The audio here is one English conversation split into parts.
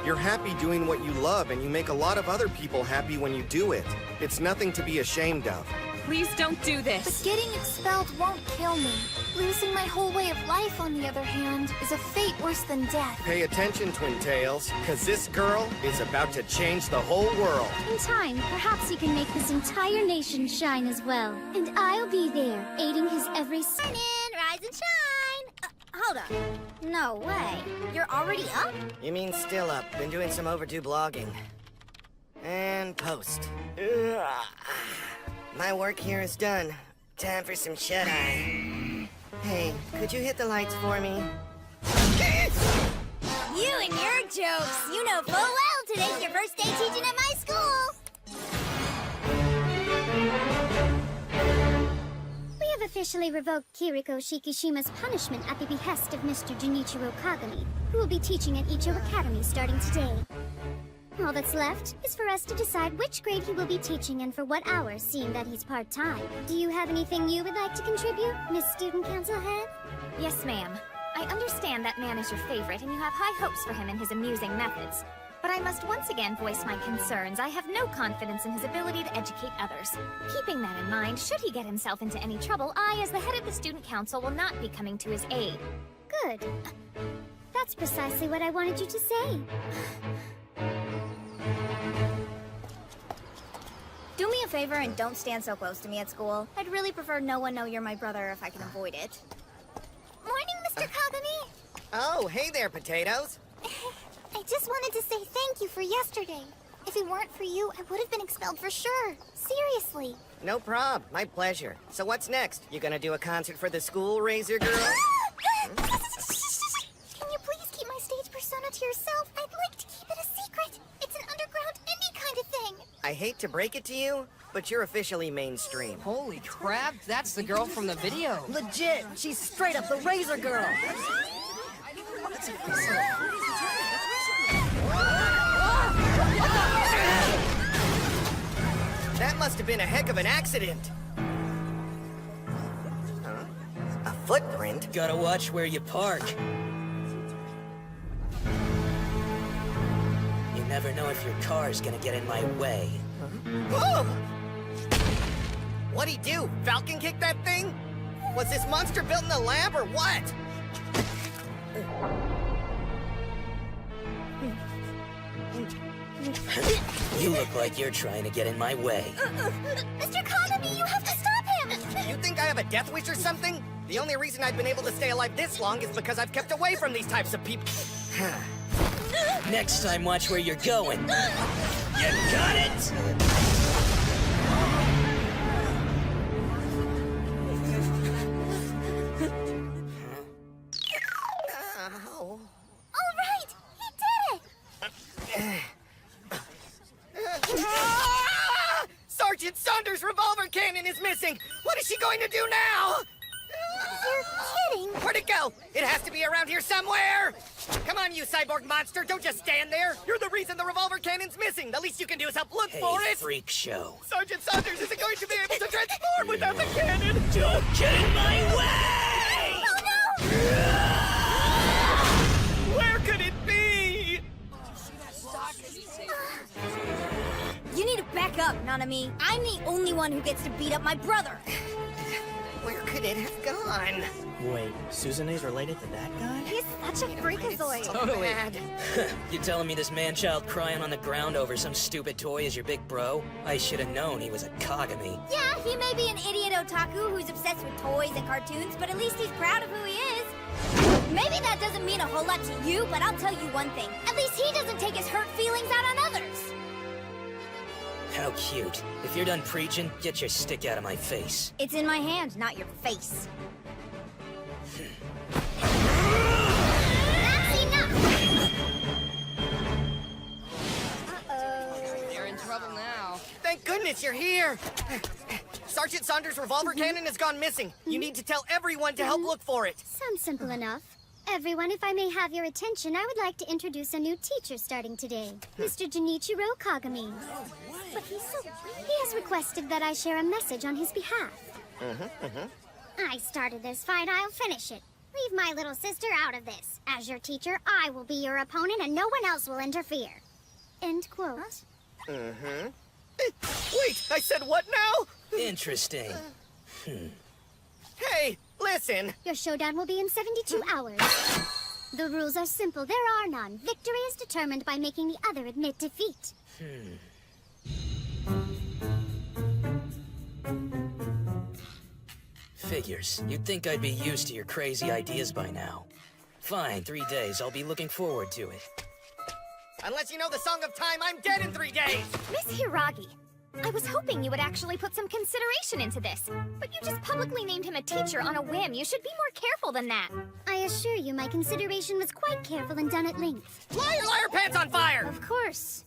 You're happy doing what you love, and you make a lot of other people happy when you do it. It's nothing to be ashamed of. Please don't do this. But getting expelled won't kill me. Losing my whole way of life, on the other hand, is a fate worse than death. Pay attention, Twin Tails, because this girl is about to change the whole world. In time, perhaps he can make this entire nation shine as well. And I'll be there, aiding his every step. Rise and shine! Hold up. No way. You're already up? You mean still up. Been doing some overdue blogging. And post. Ugh. My work here is done. Time for some shut-eye. Hey, could you hit the lights for me? You and your jokes! You know full well today's your first day teaching at my school! We have officially revoked Kiriko Shikishima's punishment at the behest of Mr. Junichiro Kagami, who will be teaching at Icho Academy starting today. All that's left is for us to decide which grade he will be teaching and for what hours, seeing that he's part-time. Do you have anything you would like to contribute, Miss Student Council Head? Yes, ma'am. I understand that man is your favorite, and you have high hopes for him and his amusing methods. But I must once again voice my concerns. I have no confidence in his ability to educate others. Keeping that in mind, should he get himself into any trouble, I, as the head of the Student Council, will not be coming to his aid. Good. That's precisely what I wanted you to say. Do me a favor and don't stand so close to me at school. I'd really prefer no one know you're my brother if I can avoid it. Morning, Mr. Kagami! Oh, hey there, potatoes. I just wanted to say thank you for yesterday. If it weren't for you, I would have been expelled for sure. Seriously. No prob. My pleasure. So what's next? You gonna do a concert for the school, Razor Girl? Can you please keep my stage persona to yourself? I'd like to keep it a secret. It's an underground indie kind of thing. I hate to break it to you, but you're officially mainstream. Holy crap, that's the girl from the video. Legit! She's straight up the Razor Girl! That must have been a heck of an accident. Huh? A footprint? Gotta watch where you park. You never know if your car's gonna get in my way. Whoa! What'd he do? Falcon kick that thing? Was this monster built in a lab or what? You look like you're trying to get in my way. Mr. Kagami, you have to stop him! You think I have a death wish or something? The only reason I've been able to stay alive this long is because I've kept away from these types of people. Next time, watch where you're going. You got it? Oh. All right! He did it! Sergeant Saunders' revolver cannon is missing! What is she going to do now? You're kidding! Where'd it go? It has to be around here somewhere! Come on, you cyborg monster, don't just stand there! You're the reason the revolver cannon's missing! The least you can do is help look for Hey, it! freak show. Sergeant Saunders isn't going to be able to transform without the cannon! Don't get in my way! Oh no! Where could it be? You need to back up, Nanami. I'm the only one who gets to beat up my brother. Where could it have gone? Wait, Suzune's related to that guy? He's such a freakazoid. Totally. You telling me this man-child crying on the ground over some stupid toy is your big bro? I should have known he was a Kagami. Yeah, he may be an idiot otaku who's obsessed with toys and cartoons, but at least he's proud of who he is. Maybe that doesn't mean a whole lot to you, but I'll tell you one thing. At least he doesn't take his hurt feelings out on others. How cute. If you're done preaching, get your stick out of my face. It's in my hand, not your face. That's enough! Uh-oh. You're in trouble now. Thank goodness you're here! Sergeant Saunders' revolver cannon has gone missing. You need to tell everyone to help look for it. Sounds simple enough. Everyone, if I may have your attention, I would like to introduce a new teacher starting today, Mr. Junichiro Kagami. But he's so... He has requested that I share a message on his behalf. I started this fight, I'll finish it. Leave my little sister out of this. As your teacher, I will be your opponent and no one else will interfere. End quote. Mm-hmm. Wait, I said what now? Interesting. Hey, listen. Your showdown will be in 72 hours. The rules are simple. There are none. Victory is determined by making the other admit defeat. Figures. You'd think I'd be used to your crazy ideas by now. Fine, 3 days. I'll be looking forward to it. Unless you know the Song of Time, I'm dead in 3 days! Miss Hiragi, I was hoping you would actually put some consideration into this, but you just publicly named him a teacher on a whim. You should be more careful than that. I assure you my consideration was quite careful and done at length. Liar, liar, pants on fire! Of course.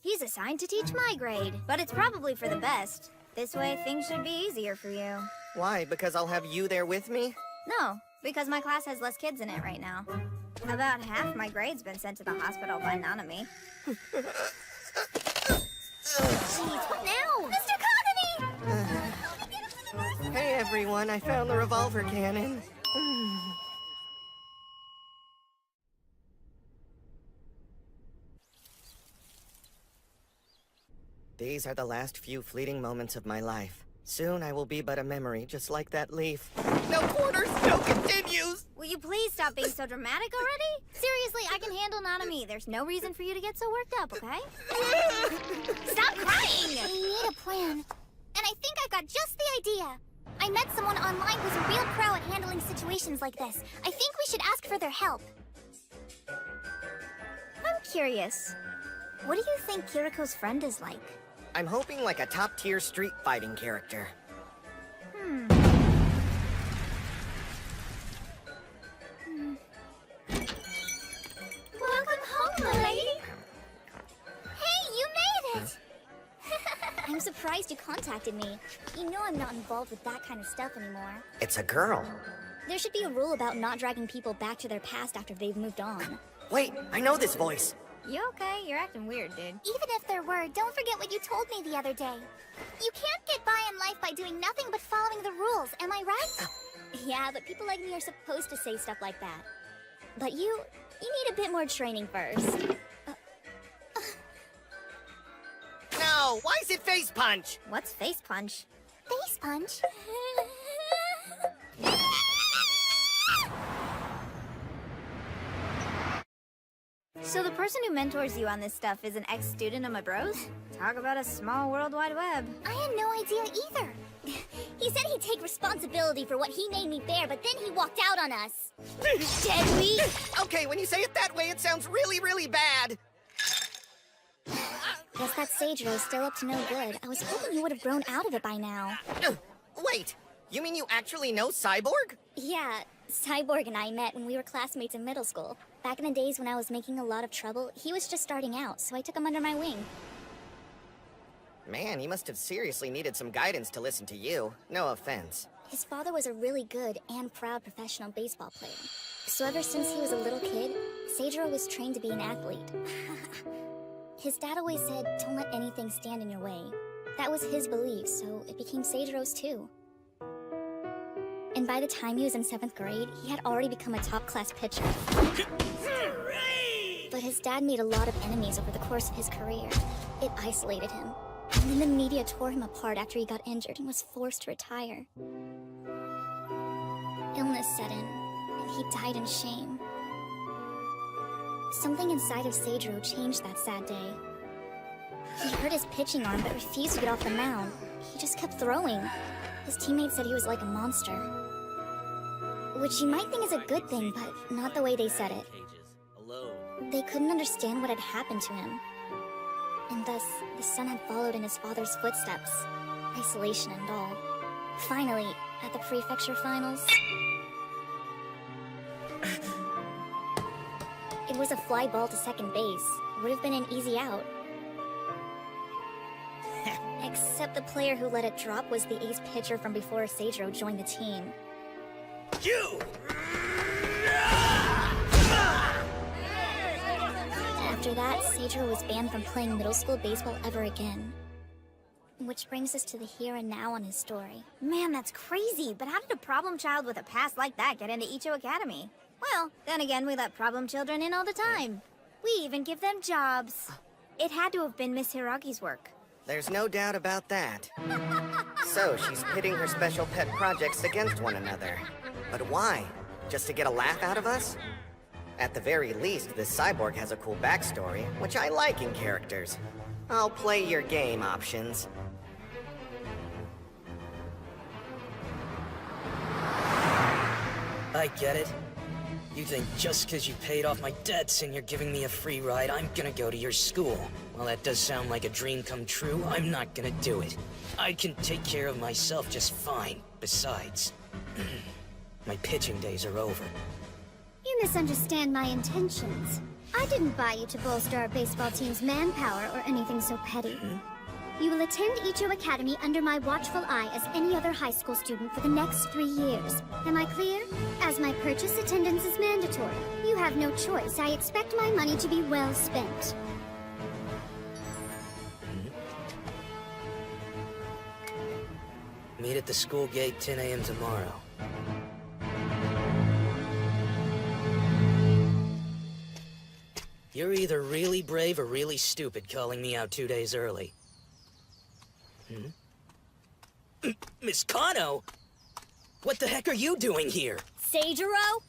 He's assigned to teach my grade, but it's probably for the best. This way, things should be easier for you. Why? Because I'll have you there with me? No, because my class has less kids in it right now. About half my grade's been sent to the hospital by Nanami. Jeez, what now? Mr. Kagami! Hey everyone, I found the revolver cannon. These are the last few fleeting moments of my life. Soon I will be but a memory, just like that leaf. No quarters, no continues! Will you please stop being so dramatic already? Seriously, I can handle Nanami. There's no reason for you to get so worked up, okay? Stop crying! We need a plan. And I think I got just the idea. I met someone online who's a real pro at handling situations like this. I think we should ask for their help. I'm curious. What do you think Kiriko's friend is like? I'm hoping like a top-tier street fighting character. Welcome home, my lady. Hey, you made it! I'm surprised you contacted me. You know I'm not involved with that kind of stuff anymore. It's a girl. There should be a rule about not dragging people back to their past after they've moved on. Wait, I know this voice. You okay? You're acting weird, dude. Even if there were, don't forget what you told me the other day. You can't get by in life by doing nothing but following the rules, am I right? Yeah, but people like me are supposed to say stuff like that. But you need a bit more training first. No, why is it face punch? What's face punch? Face punch? So the person who mentors you on this stuff is an ex-student of my bros? Talk about a small world wide web. I had no idea either. He said he'd take responsibility for what he made me bear, but then he walked out on us. Deadbeat! Okay, when you say it that way, it sounds really, really bad. Guess that Seijiro's still up to no good. I was hoping you would have grown out of it by now. Wait, you mean you actually know Cyborg? Yeah, Cyborg and I met when we were classmates in middle school. Back in the days when I was making a lot of trouble, he was just starting out, so I took him under my wing. Man, he must have seriously needed some guidance to listen to you. No offense. His father was a really good and proud professional baseball player. So ever since he was a little kid, Seijiro was trained to be an athlete. His dad always said, don't let anything stand in your way. That was his belief, so it became Seijiro's too. And by the time he was in 7th grade, he had already become a top-class pitcher. But his dad made a lot of enemies over the course of his career. It isolated him. And then the media tore him apart after he got injured and was forced to retire. Illness set in, and he died in shame. Something inside of Seijiro changed that sad day. He hurt his pitching arm but refused to get off the mound. He just kept throwing. His teammates said he was like a monster. Which you might think is a good thing, but not the way they said it. They couldn't understand what had happened to him. And thus, the son had followed in his father's footsteps. Isolation and all. Finally, at the prefecture finals... It was a fly ball to second base. Would have been an easy out. Except the player who let it drop was the ace pitcher from before Seijiro joined the team. You! After that, Seijiro was banned from playing middle school baseball ever again. Which brings us to the here and now on his story. Man, that's crazy, but how did a problem child with a past like that get into Icho Academy? Well, then again, we let problem children in all the time. We even give them jobs. It had to have been Miss Hiragi's work. There's no doubt about that. So, she's pitting her special pet projects against one another. But why? Just to get a laugh out of us? At the very least, this cyborg has a cool backstory, which I like in characters. I'll play your game, Options. I get it. You think just because you paid off my debts and you're giving me a free ride, I'm gonna go to your school. While that does sound like a dream come true, I'm not gonna do it. I can take care of myself just fine. Besides, my pitching days are over. You misunderstand my intentions. I didn't buy you to bolster our baseball team's manpower or anything so petty. You will attend Icho Academy under my watchful eye as any other high school student for the next 3 years. Am I clear? As my purchase attendance is mandatory. You have no choice. I expect my money to be well spent. Meet at the school gate 10 a.m. tomorrow. You're either really brave or really stupid calling me out 2 days early. Miss Kano? What the heck are you doing here? Seijiro?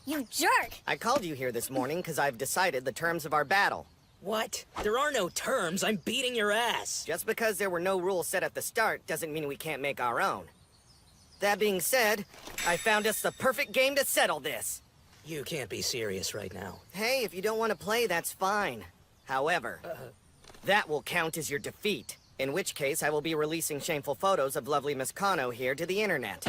You jerk! I called you here this morning because I've decided the terms of our battle. What? There are no terms. I'm beating your ass. Just because there were no rules set at the start doesn't mean we can't make our own. That being said, I found us the perfect game to settle this. You can't be serious right now. Hey, if you don't want to play, that's fine. However, that will count as your defeat. In which case, I will be releasing shameful photos of lovely Miss Kano here to the internet.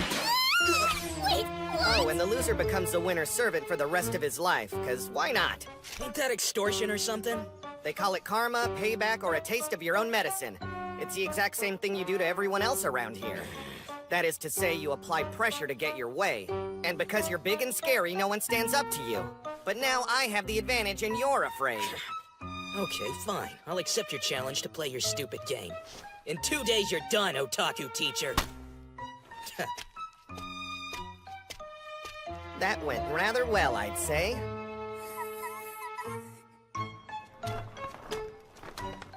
Wait, what? Oh, and the loser becomes the winner's servant for the rest of his life, because why not? Ain't that extortion or something? They call it karma, payback, or a taste of your own medicine. It's the exact same thing you do to everyone else around here. That is to say, you apply pressure to get your way. And because you're big and scary, no one stands up to you. But now I have the advantage and you're afraid. Okay, fine. I'll accept your challenge to play your stupid game. In 2 days, you're done, otaku teacher. That went rather well, I'd say.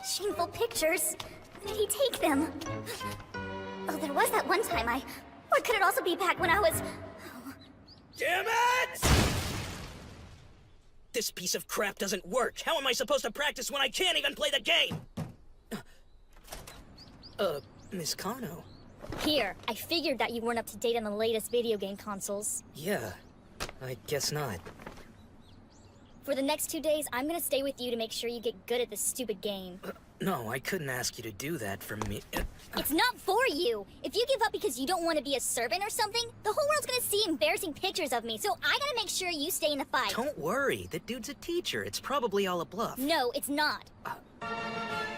Shameful pictures. When did he take them? Oh, there was that one time Or could it also be back when I was... Damn it! This piece of crap doesn't work. How am I supposed to practice when I can't even play the game? Miss Kano? Here, I figured that you weren't up to date on the latest video game consoles. Yeah, I guess not. For the next 2 days, I'm gonna stay with you to make sure you get good at this stupid game. No, I couldn't ask you to do that for me. It's not for you! If you give up because you don't want to be a servant or something, the whole world's gonna see embarrassing pictures of me, so I gotta make sure you stay in the fight. Don't worry, the dude's a teacher. It's probably all a bluff. No, it's not.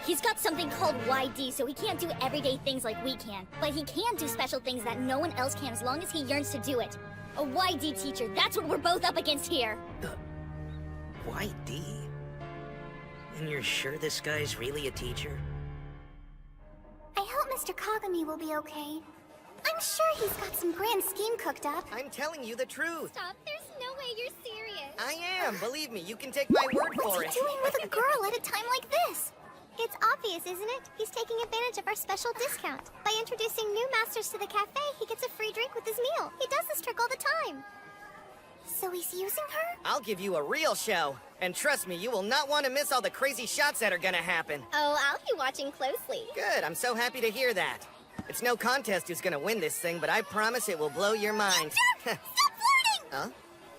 He's got something called YD, so he can't do everyday things like we can. But he can do special things that no one else can as long as he yearns to do it. A YD teacher, that's what we're both up against here. YD? And you're sure this guy's really a teacher? I hope Mr. Kagami will be okay. I'm sure he's got some grand scheme cooked up. I'm telling you the truth. Stop, there's no way you're serious. I am, believe me, you can take my word for it. What's he doing with a girl at a time like this? It's obvious, isn't it? He's taking advantage of our special discount. By introducing new masters to the cafe, he gets a free drink with his meal. He does this trick all the time. So he's using her? I'll give you a real show. And trust me, you will not want to miss all the crazy shots that are gonna happen. Oh, I'll be watching closely. Good, I'm so happy to hear that. It's no contest who's gonna win this thing, but I promise it will blow your mind. Stop flirting! Huh?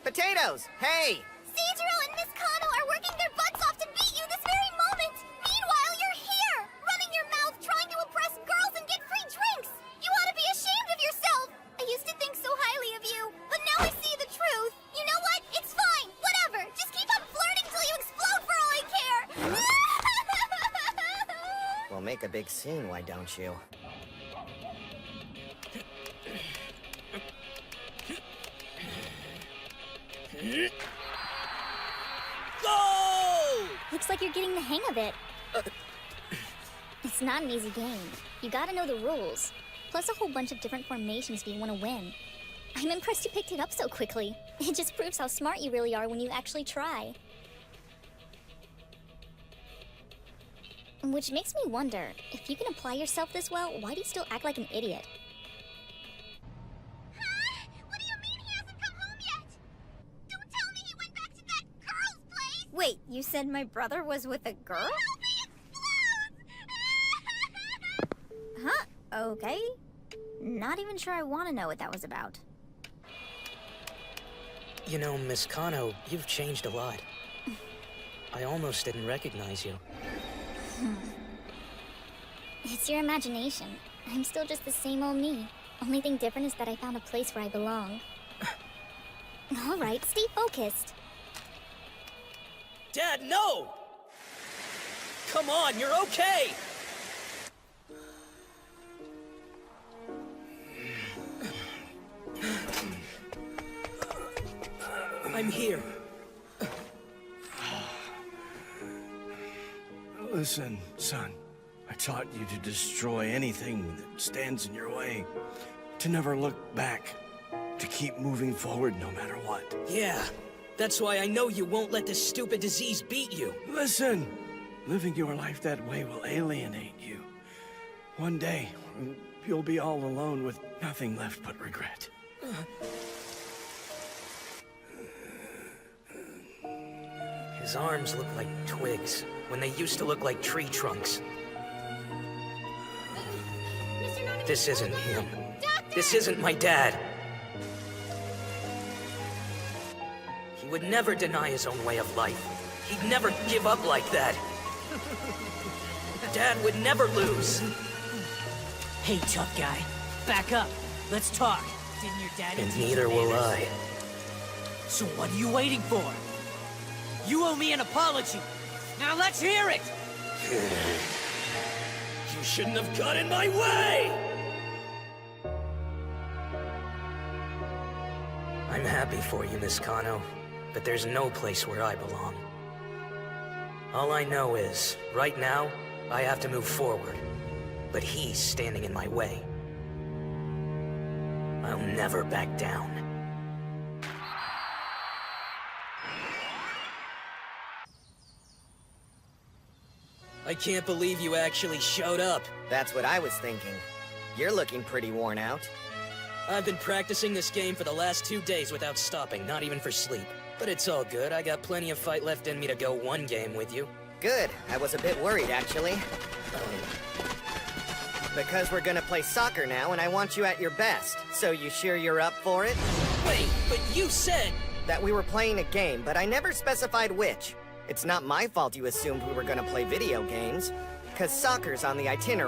Potatoes! Hey! Seijiro and Miss Kano are working their butts off to beat you this very moment! Meanwhile, you're here, running your mouth, trying to impress girls and get free drinks! You ought to be ashamed of yourself! I used to think so highly of you, but now I see the truth. You know what? It's fine. Whatever. Just keep on flirting till you explode for all I care. Well, make a big scene, why don't you? Go! Looks like you're getting the hang of it. It's not an easy game. You gotta know the rules. Plus a whole bunch of different formations if you want to win. I'm impressed you picked it up so quickly. It just proves how smart you really are when you actually try. Which makes me wonder, if you can apply yourself this well, why do you still act like an idiot? Huh? What do you mean he hasn't come home yet? Don't tell me he went back to that girl's place! Wait, you said my brother was with a girl? Help me, it explodes! Huh? Okay. Not even sure I want to know what that was about. You know, Miss Kano, you've changed a lot. I almost didn't recognize you. It's your imagination. I'm still just the same old me. Only thing different is that I found a place where I belong. Alright, stay focused. Dad, no! Come on, you're okay! I'm here. Listen, son. I taught you to destroy anything that stands in your way. To never look back. To keep moving forward no matter what. Yeah, that's why I know you won't let this stupid disease beat you. Listen! Living your life that way will alienate you. One day, you'll be all alone with nothing left but regret. His arms look like twigs, when they used to look like tree trunks. This isn't him. This isn't my dad. He would never deny his own way of life. He'd never give up like that. Dad would never lose. Hey, tough guy. Back up. Let's talk. Didn't your dad... And neither will I. So what are you waiting for? You owe me an apology. Now let's hear it! You shouldn't have got in my way! I'm happy for you, Miss Kano, but there's no place where I belong. All I know is, right now, I have to move forward, but he's standing in my way. I'll never back down. I can't believe you actually showed up. That's what I was thinking. You're looking pretty worn out. I've been practicing this game for the last 2 days without stopping, not even for sleep. But it's all good, I got plenty of fight left in me to go one game with you. Good. I was a bit worried, actually. Because we're gonna play soccer now, and I want you at your best. So you sure you're up for it? Wait, but you said... That we were playing a game, but I never specified which. It's not my fault you assumed we were gonna play video games. Cause soccer's on the itinerary.